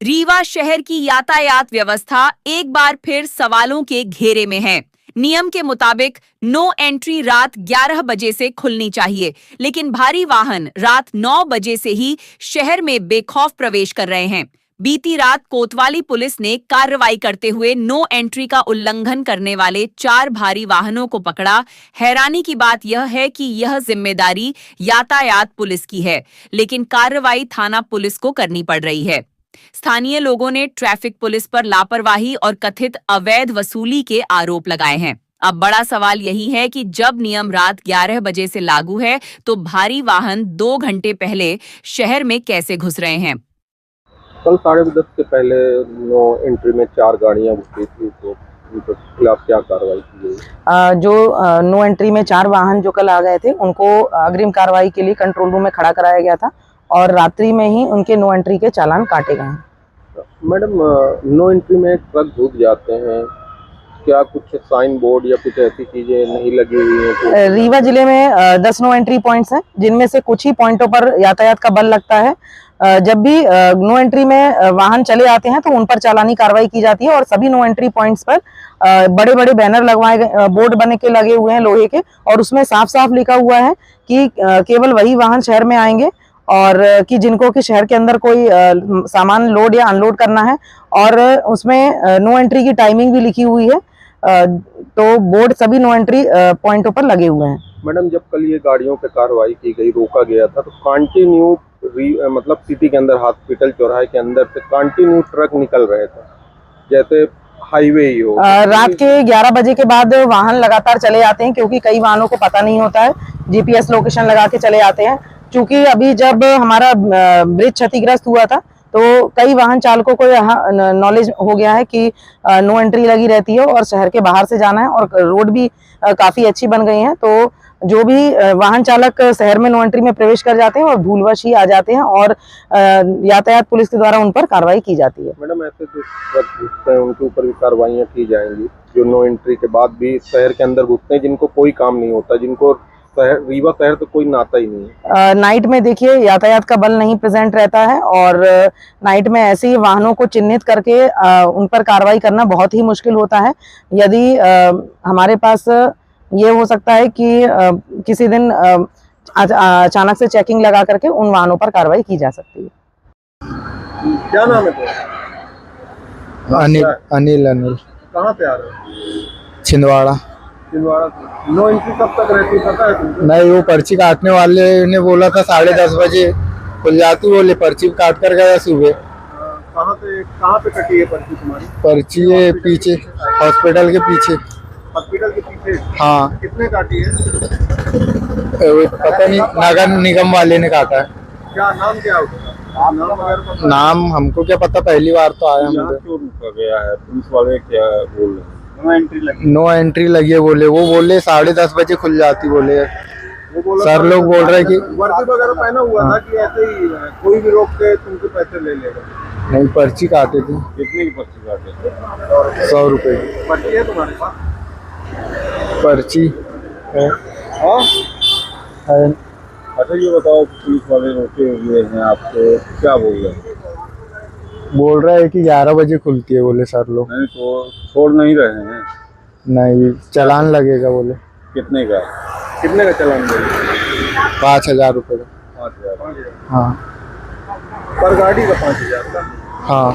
रीवा शहर की यातायात व्यवस्था एक बार फिर सवालों के घेरे में है। नियम के मुताबिक नो एंट्री रात 11 बजे से खुलनी चाहिए, लेकिन भारी वाहन रात 9 बजे से ही शहर में बेखौफ प्रवेश कर रहे हैं। बीती रात कोतवाली पुलिस ने कार्रवाई करते हुए नो एंट्री का उल्लंघन करने वाले 4 भारी वाहनों को पकड़ा। हैरानी की बात यह है कि यह जिम्मेदारी यातायात पुलिस की है, लेकिन कार्रवाई थाना पुलिस को करनी पड़ रही है। स्थानीय लोगों ने ट्रैफिक पुलिस पर लापरवाही और कथित अवैध वसूली के आरोप लगाए हैं। अब बड़ा सवाल यही है कि जब नियम रात 11 बजे से लागू है, तो भारी वाहन 2 घंटे पहले शहर में कैसे घुस रहे हैं? कल 10:30 के पहले नो एंट्री में 4 गाड़ियां घुसी थी, तो उनके खिलाफ क्या कार्रवाई की गई? जो नो एंट्री में 4 वाहन जो कल आ गए थे, उनको अग्रिम कार्रवाई के लिए कंट्रोल रूम में खड़ा कराया गया था और रात्रि में ही उनके नो एंट्री के चालान काटे गए हैं। मैडम, नो एंट्री में ट्रक घुस जाते हैं, क्या कुछ साइन बोर्ड या कुछ ऐसी चीजें नहीं लगी हुई हैं? रीवा जिले में 10 नो एंट्री पॉइंट्स हैं, जिनमें से कुछ ही पॉइंटों पर यातायात का बल लगता है। जब भी नो एंट्री में वाहन चले आते हैं तो उन पर चालानी कार्रवाई की जाती है और सभी नो एंट्री पॉइंट्स पर बड़े बड़े बैनर लगवाए गए, बोर्ड बने के लगे हुए हैं लोहे के, और उसमें साफ साफ लिखा हुआ है कि केवल वही वाहन शहर में आएंगे और कि जिनको कि शहर के अंदर कोई सामान लोड या अनलोड करना है, और उसमें नो एंट्री की टाइमिंग भी लिखी हुई है। तो बोर्ड सभी नो एंट्री पॉइंटों पर लगे हुए हैं। मैडम, जब कल ये गाड़ियों पे कार्रवाई की गई, रोका गया था, तो कंटिन्यू मतलब सिटी के अंदर हॉस्पिटल चौराहे के अंदर से कंटिन्यू ट्रक निकल रहे थे, जैसे हाईवे ही हो। रात के 11 बजे के बाद वाहन लगातार चले आते हैं, क्योंकि कई वाहनों को पता नहीं होता है, जीपीएस लोकेशन लगा के चले आते हैं। क्योंकि अभी जब हमारा ब्रिज क्षतिग्रस्त हुआ था, तो कई वाहन चालकों को यहाँ नॉलेज हो गया है कि नो एंट्री लगी रहती है और शहर के बाहर से जाना है, और रोड भी काफी अच्छी बन गई है। तो जो भी वाहन चालक शहर में नो एंट्री में प्रवेश कर जाते हैं और भूलवश ही आ जाते हैं, और यातायात पुलिस के द्वारा उन पर कार्रवाई की जाती है। मैडम, ऐसे जो ट्रक घुसते हैं उनके ऊपर भी कार्रवाइयाँ की जाएंगी, जो नो एंट्री के बाद भी शहर के अंदर घुसते हैं, जिनको कोई काम नहीं होता, जिनको रीवा शहर तो कोई नाता ही नहीं है। नाइट में देखिए यातायात का बल नहीं प्रेजेंट रहता है, और नाइट में ऐसे ही वाहनों को चिन्हित करके उन पर कार्रवाई करना बहुत ही मुश्किल होता है। यदि हमारे पास ये हो सकता है कि किसी दिन अचानक से चेकिंग लगा करके उन वाहनों पर कार्रवाई की जा सकती है। क्या नाम है? अनिल। कहाँ पे आ रहे हो? छिंदवाड़ा। नो एंट्री कब तक रहती है, पता है तुमको? नहीं, वो पर्ची काटने वाले ने बोला था 10:30 बजे खुल जाती, बोले पर्ची काट कर गया सुबह। कहाँ पे कटी है पर्ची तुम्हारी? पर्ची ये पीछे हॉस्पिटल के पीछे। हॉस्पिटल के पीछे? हाँ। कितने काटी है? पता नहीं, नगर निगम वाले ने काटा है। क्या नाम क्या होगा? नाम हमको क्या पता, पहली बार तो आया। क्यों रुका गया है? पुलिस वाले क्या बोल रहे हैं? नो एंट्री लगी है बोले। वो बोले 10:30 बजे खुल जाती बोले। सर लोग बोल रहे कि वर्दी वगैरह पहना हुआ था कि ऐसे ही कोई भी रोक के तुमसे पैसे ले लेगा? नहीं, पर्ची काटे थे। कितने की पर्ची काटे थे? 100 रुपए की पर्ची है तुम्हारे पास? पर्ची है। अच्छा, ये बताओ, पुलिस वाले रोके हुए हैं आपको, क्या बोल रहे हैं? बोल रहा है कि 11 बजे खुलती है बोले सर लोग। नहीं तो छोड़ नहीं रहे हैं? नहीं, चालान लगेगा बोले। कितने का चालान लगेगा? 5,000 रुपए का। 5,000? हाँ। पर गाड़ी का 5,000 का? हाँ।